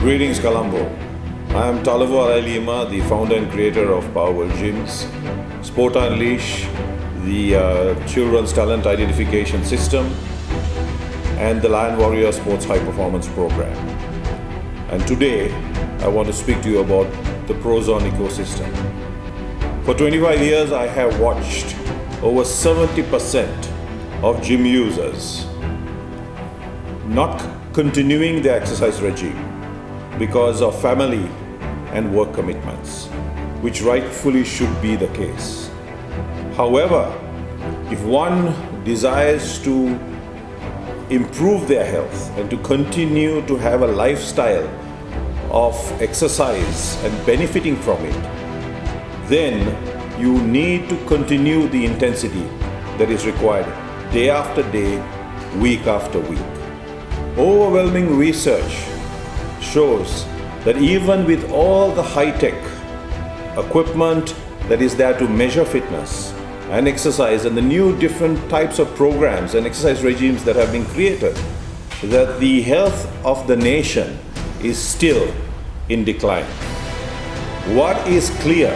Greetings, Colombo. I am Talavu Alailima, the founder and creator of Powerworld Gyms, Sport Unleash, the Children's Talent Identification System, and the Lion Warrior Sports High Performance Program. And today, I want to speak to you about the Prozon ecosystem. For 25 years, I have watched over 70% of gym users not continuing their exercise regime because of family and work commitments, which rightfully should be the case. However, if one desires to improve their health and to continue to have a lifestyle of exercise and benefiting from it, then you need to continue the intensity that is required day after day, week after week. Overwhelming research shows that even with all the high-tech equipment that is there to measure fitness and exercise and the new different types of programs and exercise regimes that have been created, that the health of the nation is still in decline. What is clear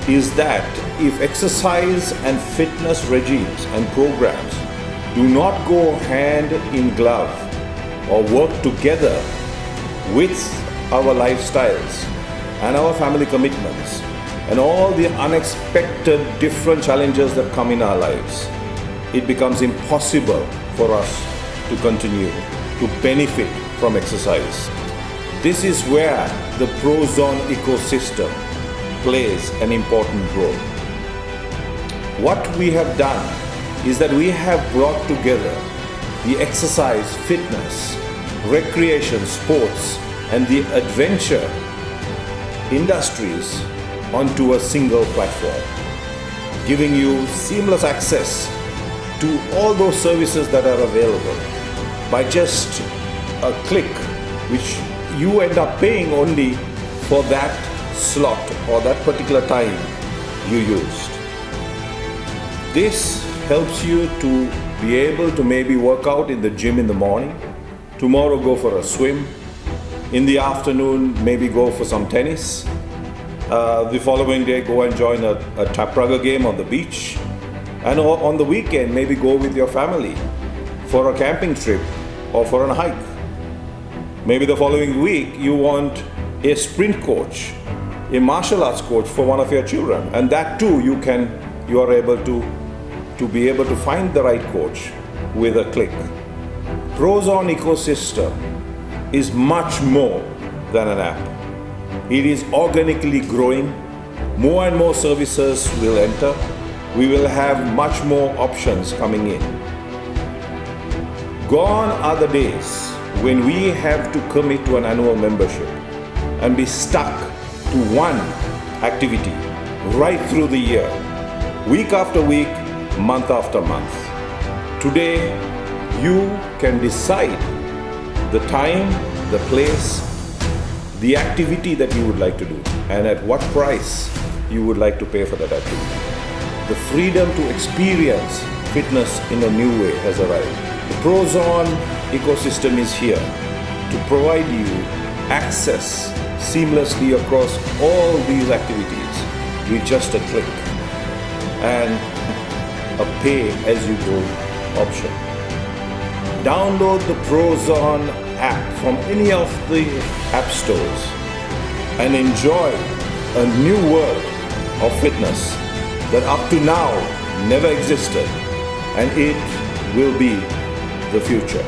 is that if exercise and fitness regimes and programs do not go hand in glove or work together with our lifestyles and our family commitments and all the unexpected different challenges that come in our lives, it becomes impossible for us to continue to benefit from exercise. This is where the Prozon ecosystem plays an important role. What we have done is that we have brought together the exercise, fitness, recreation, sports, and the adventure industries onto a single platform, giving you seamless access to all those services that are available by just a click, which you end up paying only for that slot or that particular time you used. This helps you to be able to maybe work out in the gym in the morning, tomorrow go for a swim, in the afternoon maybe go for some tennis, the following day go and join a tap rugger game on the beach, and on the weekend maybe go with your family for a camping trip or for a hike. Maybe the following week you want a sprint coach, a martial arts coach for one of your children, and that too you are able to be able to find the right coach with a click. Prozon ecosystem is much more than an app. It is organically growing. More and more services will enter. We will have much more options coming in. Gone are the days when we have to commit to an annual membership and be stuck to one activity right through the year, week after week, month after month. Today, you can decide the time, the place, the activity that you would like to do, and at what price you would like to pay for that activity. The freedom to experience fitness in a new way has arrived. The Prozon ecosystem is here to provide you access seamlessly across all these activities with just a click and a pay-as-you-go option. Download the Prozon app from any of the app stores and enjoy a new world of fitness that up to now never existed, and it will be the future.